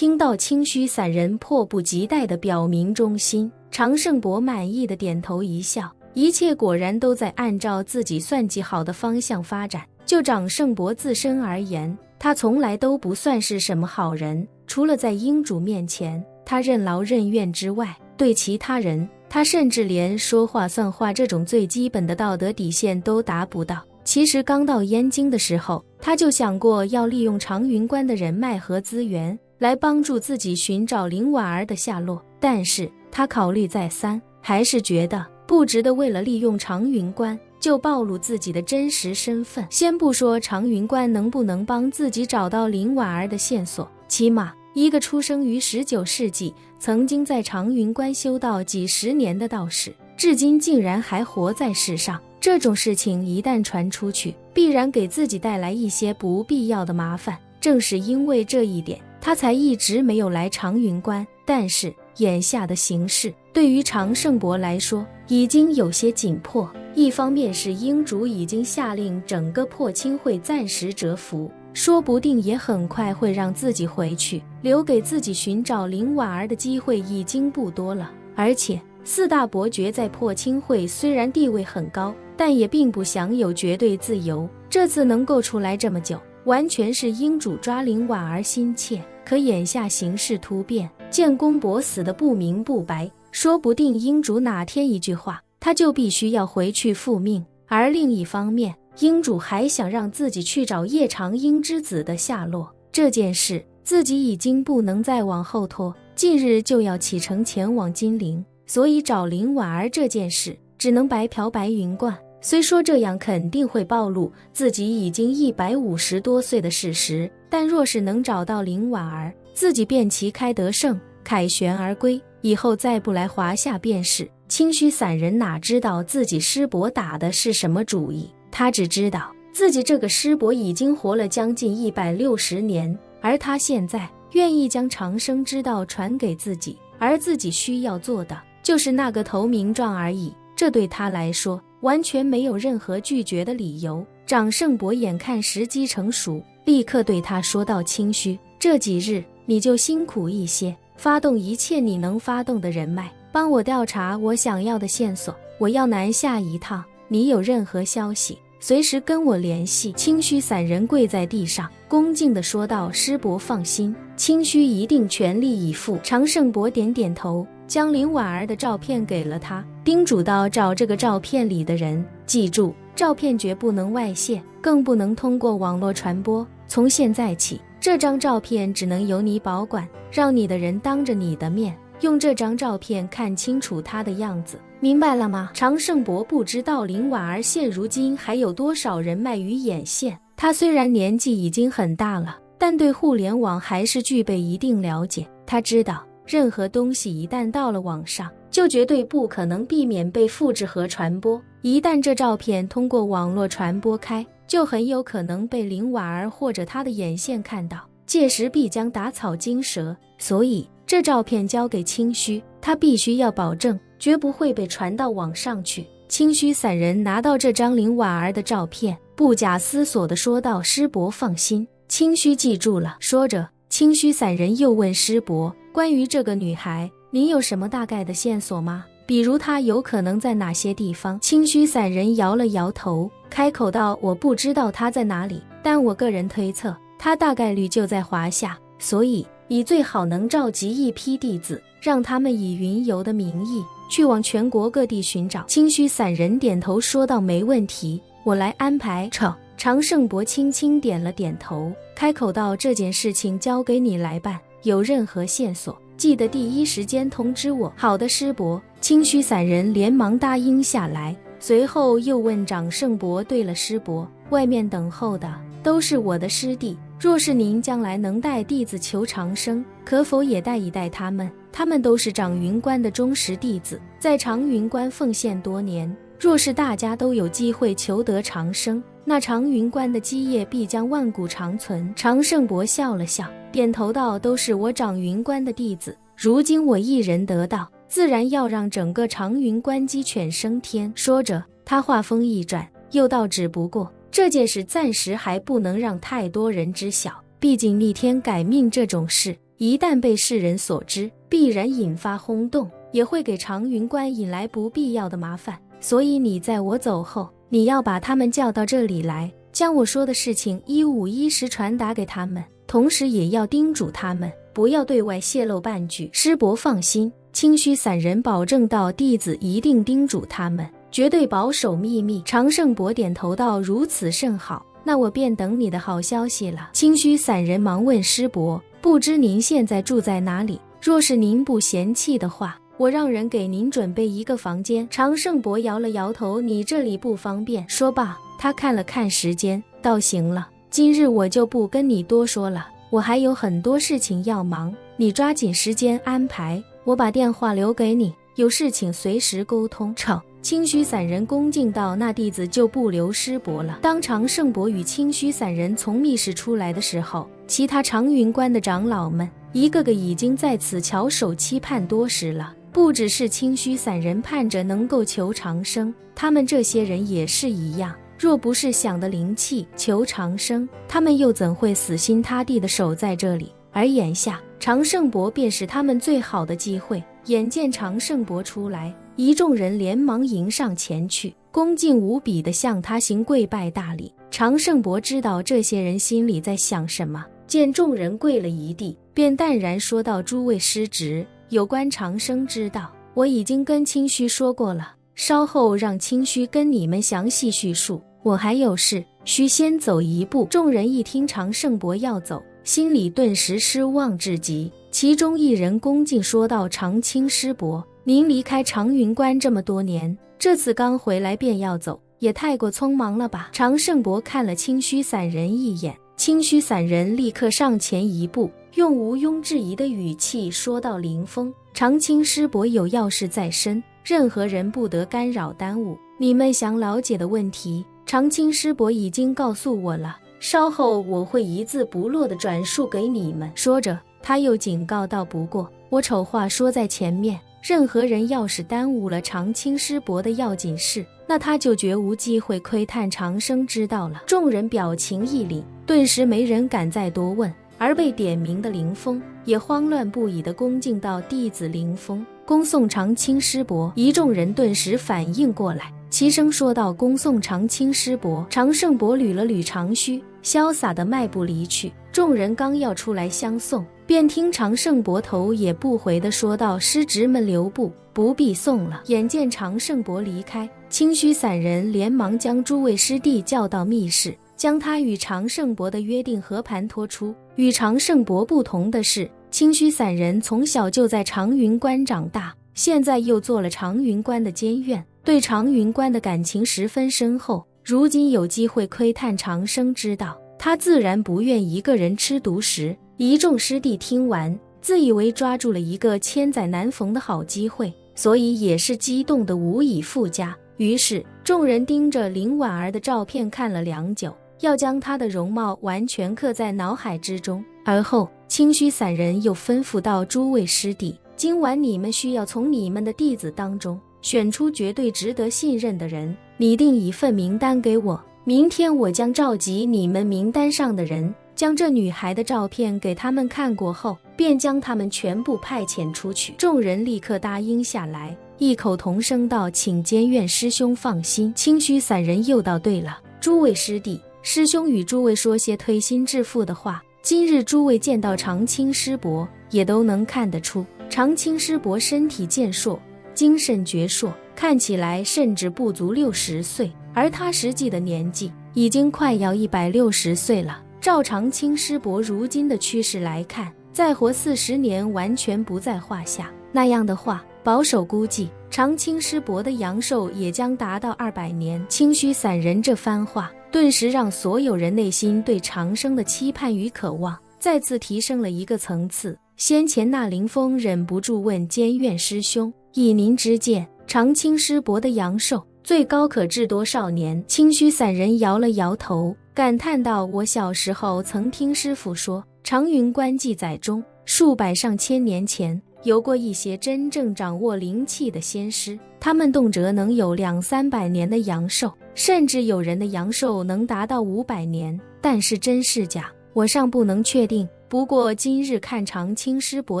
听到清虚散人迫不及待地表明忠心，常胜伯满意地点头一笑，一切果然都在按照自己算计好的方向发展。就长胜伯自身而言，他从来都不算是什么好人，除了在英主面前他任劳任怨之外，对其他人他甚至连说话算话这种最基本的道德底线都达不到。其实刚到燕京的时候，他就想过要利用常云关的人脉和资源来帮助自己寻找林婉儿的下落，但是他考虑再三，还是觉得不值得为了利用常云关就暴露自己的真实身份。先不说常云关能不能帮自己找到林婉儿的线索，起码一个出生于19世纪曾经在常云关修道几十年的道士，至今竟然还活在世上，这种事情一旦传出去，必然给自己带来一些不必要的麻烦。正是因为这一点，他才一直没有来常云关。但是眼下的形势对于常胜伯来说已经有些紧迫，一方面是英主已经下令整个破清会暂时蛰伏，说不定也很快会让自己回去，留给自己寻找林婉儿的机会已经不多了。而且四大伯爵在破清会虽然地位很高，但也并不享有绝对自由，这次能够出来这么久，完全是英主抓林婉儿心切。可眼下形势突变，建功伯死的不明不白，说不定英主哪天一句话，他就必须要回去复命。而另一方面，英主还想让自己去找叶长英之子的下落，这件事自己已经不能再往后拖，近日就要启程前往金陵，所以找林婉儿这件事只能白嫖白云观。虽说这样肯定会暴露自己已经150多岁的事实，但若是能找到林婉儿，自己便旗开得胜，凯旋而归，以后再不来华夏便是。清虚散人哪知道自己师伯打的是什么主意，他只知道自己这个师伯已经活了将近160年，而他现在愿意将长生之道传给自己，而自己需要做的就是那个投名状而已。这对他来说完全没有任何拒绝的理由。长胜伯眼看时机成熟，立刻对他说道：清虚，这几日你就辛苦一些，发动一切你能发动的人脉，帮我调查我想要的线索。我要南下一趟，你有任何消息随时跟我联系。清虚散人跪在地上恭敬地说道：师伯放心，清虚一定全力以赴。常胜伯点点头，将林婉儿的照片给了他，叮嘱到找这个照片里的人，记住，照片绝不能外泄，更不能通过网络传播。从现在起，这张照片只能由你保管，让你的人当着你的面用这张照片看清楚他的样子，明白了吗？常胜伯不知道林婉儿现如今还有多少人脉与眼线，他虽然年纪已经很大了，但对互联网还是具备一定了解。他知道任何东西一旦到了网上，就绝对不可能避免被复制和传播。一旦这照片通过网络传播开，就很有可能被林婉儿或者他的眼线看到，届时必将打草惊蛇。所以这照片交给清虚，他必须要保证绝不会被传到网上去。清虚散人拿到这张林婉儿的照片，不假思索地说道：师伯放心，清虚记住了。说着，清虚散人又问师伯：关于这个女孩，您有什么大概的线索吗？比如她有可能在哪些地方？清虚散人摇了摇头，开口道：我不知道她在哪里，但我个人推测，她大概率就在华夏，所以你最好能召集一批弟子，让他们以云游的名义去往全国各地寻找。清虚散人点头说道：没问题，我来安排。常胜伯轻轻点了点头，开口道：这件事情交给你来办，有任何线索记得第一时间通知我。好的，师伯。清虚散人连忙答应下来，随后又问长胜伯：对了，师伯，外面等候的都是我的师弟，若是您将来能带弟子求长生，可否也带一带他们？他们都是长云关的忠实弟子，在长云关奉献多年，若是大家都有机会求得长生，那长云关的基业必将万古长存。常胜伯笑了笑，点头道：都是我长云关的弟子，如今我一人得道，自然要让整个长云关鸡犬升天。说着，他话锋一转，又道：只不过这件事暂时还不能让太多人知晓，毕竟逆天改命这种事一旦被世人所知，必然引发轰动，也会给长云关引来不必要的麻烦。所以你在我走后，你要把他们叫到这里来，将我说的事情一五一十传达给他们，同时也要叮嘱他们不要对外泄露半句。师伯放心，清虚散人保证道，弟子一定叮嘱他们，绝对保守秘密。常胜伯点头道，如此甚好，那我便等你的好消息了。清虚散人忙问师伯，不知您现在住在哪里？若是您不嫌弃的话，我让人给您准备一个房间。常胜伯摇了摇头，你这里不方便。说罢，他看了看时间，道行了，今日我就不跟你多说了，我还有很多事情要忙，你抓紧时间安排，我把电话留给你，有事情随时沟通。清虚散人恭敬道，那弟子就不留师伯了。当常胜伯与清虚散人从密室出来的时候，其他长云关的长老们一个个已经在此翘首期盼多时了。不只是清虚散人盼着能够求长生，他们这些人也是一样，若不是想的灵气求长生，他们又怎会死心塌地地守在这里？而眼下常胜伯便是他们最好的机会。眼见常胜伯出来，一众人连忙迎上前去，恭敬无比地向他行跪拜大礼。常胜伯知道这些人心里在想什么，见众人跪了一地，便淡然说道，诸位师侄，有关长生之道，我已经跟清虚说过了，稍后让清虚跟你们详细叙述，我还有事，需先走一步。众人一听常胜伯要走，心里顿时失望至极。其中一人恭敬说道，常清师伯，您离开长云关这么多年，这次刚回来便要走，也太过匆忙了吧？常胜伯看了清虚散人一眼，清虚散人立刻上前一步，用毋庸置疑的语气说道，林峰，常清师伯有要事在身，任何人不得干扰耽误，你们想了解的问题，常清师伯已经告诉我了，稍后我会一字不落地转述给你们。说着他又警告道，不过我丑话说在前面，任何人要是耽误了常清师伯的要紧事，那他就绝无机会窥探长生之道了。众人表情一凛，顿时没人敢再多问，而被点名的林峰也慌乱不已地恭敬道，弟子林峰恭送常清师伯。一众人顿时反应过来，齐声说道，恭送常清师伯。常胜伯捋了捋长须，潇洒地迈步离去。众人刚要出来相送，便听常胜伯头也不回地说道，师侄们留步，不必送了。眼见常胜伯离开，清虚散人连忙将诸位师弟叫到密室，将他与常胜伯的约定和盘托出。与常胜伯不同的是，清虚散人从小就在长云关长大，现在又做了长云关的监院，对长云关的感情十分深厚。如今有机会窥探长生之道，他自然不愿一个人吃独食。一众师弟听完，自以为抓住了一个千载难逢的好机会，所以也是激动得无以复加。于是众人盯着林婉儿的照片看了良久，要将她的容貌完全刻在脑海之中。而后清虚散人又吩咐道，诸位师弟，今晚你们需要从你们的弟子当中选出绝对值得信任的人，拟定一份名单给我，明天我将召集你们名单上的人，将这女孩的照片给他们看过后，便将他们全部派遣出去。众人立刻答应下来，异口同声道，请监院师兄放心。清虚散人又道，对了，诸位师弟，师兄与诸位说些推心置腹的话，今日诸位见到常清师伯，也都能看得出，常清师伯身体健硕，精神矍铄，看起来甚至不足60岁，而他实际的年纪已经快要160岁了。照常清师伯如今的趋势来看，再活40年完全不在话下。那样的话，保守估计，常清师伯的阳寿也将达到200年。清虚散人这番话，顿时让所有人内心对长生的期盼与渴望再次提升了一个层次。先前那林峰忍不住问监院师兄，以您之见，常清师伯的阳寿最高可至多少年？清虚散人摇了摇头，感叹道，我小时候曾听师父说，长云关记载中数百上千年前有过一些真正掌握灵气的仙师，他们动辄能有200-300年的阳寿，甚至有人的阳寿能达到500年，但是真是假我尚不能确定。不过今日看长青师伯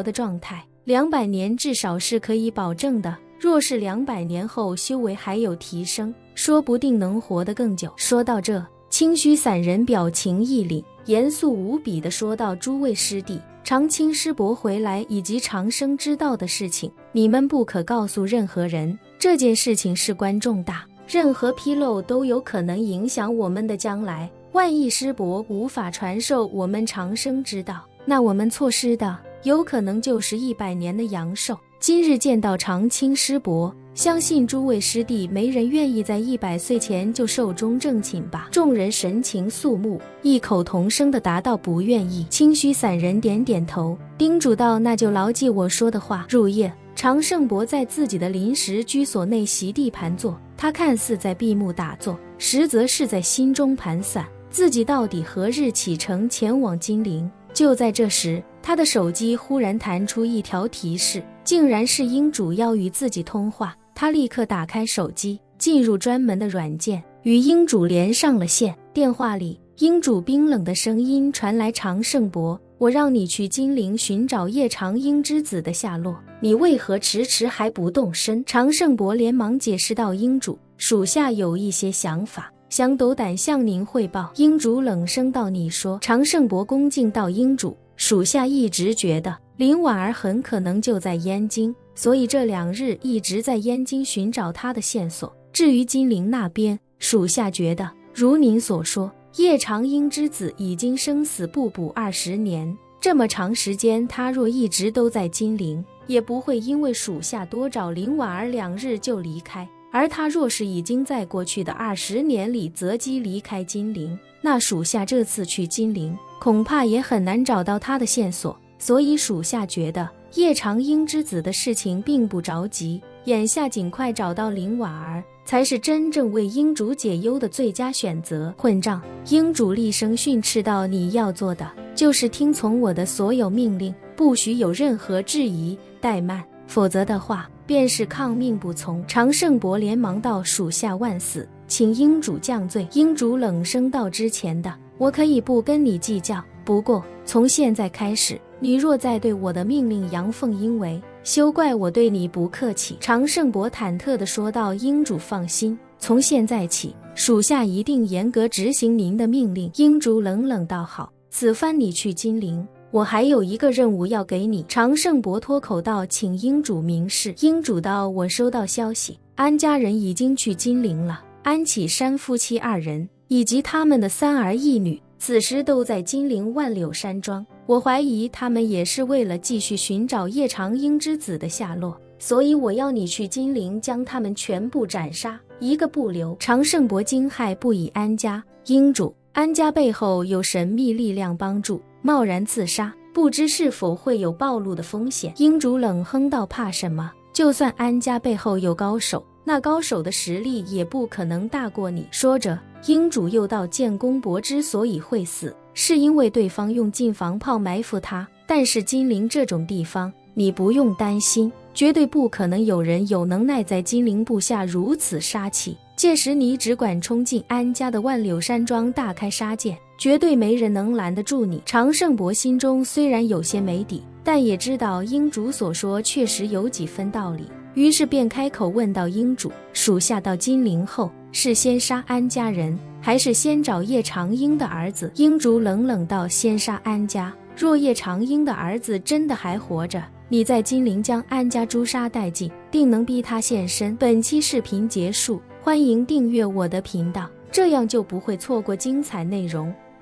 的状态，200年至少是可以保证的。若是200年后修为还有提升，说不定能活得更久。说到这，清虚散人表情一凛，严肃无比地说道：诸位师弟，长青师伯回来以及长生知道的事情，你们不可告诉任何人。这件事情事关重大，任何纰漏都有可能影响我们的将来。万一师伯无法传授我们长生之道，那我们错失的有可能就是100年的阳寿。今日见到长青师伯，相信诸位师弟没人愿意在100岁前就寿终正寝吧？众人神情肃穆，异口同声地答道：不愿意。清虚散人点点头，叮嘱道：那就牢记我说的话。入夜，长胜伯在自己的临时居所内席地盘坐，他看似在闭目打坐，实则是在心中盘算自己到底何日启程前往金陵。就在这时，他的手机忽然弹出一条提示，竟然是英主要与自己通话。他立刻打开手机，进入专门的软件，与英主连上了线。电话里，英主冰冷的声音传来：长胜伯，我让你去金陵寻找叶长英之子的下落，你为何迟迟还不动身？长胜伯连忙解释道：英主，属下有一些想法，想斗胆向您汇报。英主冷声道：你说。长胜伯恭敬道：英主，属下一直觉得林婉儿很可能就在燕京，所以这2日一直在燕京寻找她的线索。至于金陵那边，属下觉得如您所说，叶长英之子已经生死不卜20年，这么长时间他若一直都在金陵，也不会因为属下多找林婉儿2日就离开。而他若是已经在过去的20年里择机离开金陵，那属下这次去金陵恐怕也很难找到他的线索。所以属下觉得叶长英之子的事情并不着急，眼下尽快找到林婉儿才是真正为英主解忧的最佳选择。混账！英主厉声训斥道：你要做的就是听从我的所有命令，不许有任何质疑怠慢，否则的话便是抗命不从。长胜伯连忙道：属下万死，请英主降罪。英主冷声道：之前的我可以不跟你计较，不过从现在开始，你若再对我的命令阳奉阴违，休怪我对你不客气。长胜伯忐忑地说道：英主放心，从现在起，属下一定严格执行您的命令。英主冷冷道：好，此番你去金陵，我还有一个任务要给你。长胜伯脱口道：请英主明示。英主道：我收到消息，安家人已经去金陵了，安启山夫妻2人以及他们的3儿1女此时都在金陵万柳山庄，我怀疑他们也是为了继续寻找叶长英之子的下落，所以我要你去金陵将他们全部斩杀，一个不留。长胜伯惊骇不已：安家？英主，安家背后有神秘力量帮助，贸然刺杀，不知是否会有暴露的风险。英主冷哼道：怕什么？就算安家背后有高手，那高手的实力也不可能大过你。说着，英主又道：建功伯之所以会死，是因为对方用禁防炮埋伏他，但是金陵这种地方，你不用担心，绝对不可能有人有能耐在金陵布下如此杀气。届时你只管冲进安家的万柳山庄大开杀戒，绝对没人能拦得住你。长胜伯心中虽然有些没底，但也知道英主所说确实有几分道理，于是便开口问道：英主，属下到金陵后，是先杀安家人，还是先找叶长英的儿子？英主冷冷道：先杀安家，若叶长英的儿子真的还活着，你在金陵将安家诛杀殆尽，定能逼他现身。本期视频结束，欢迎订阅我的频道，这样就不会错过精彩内容。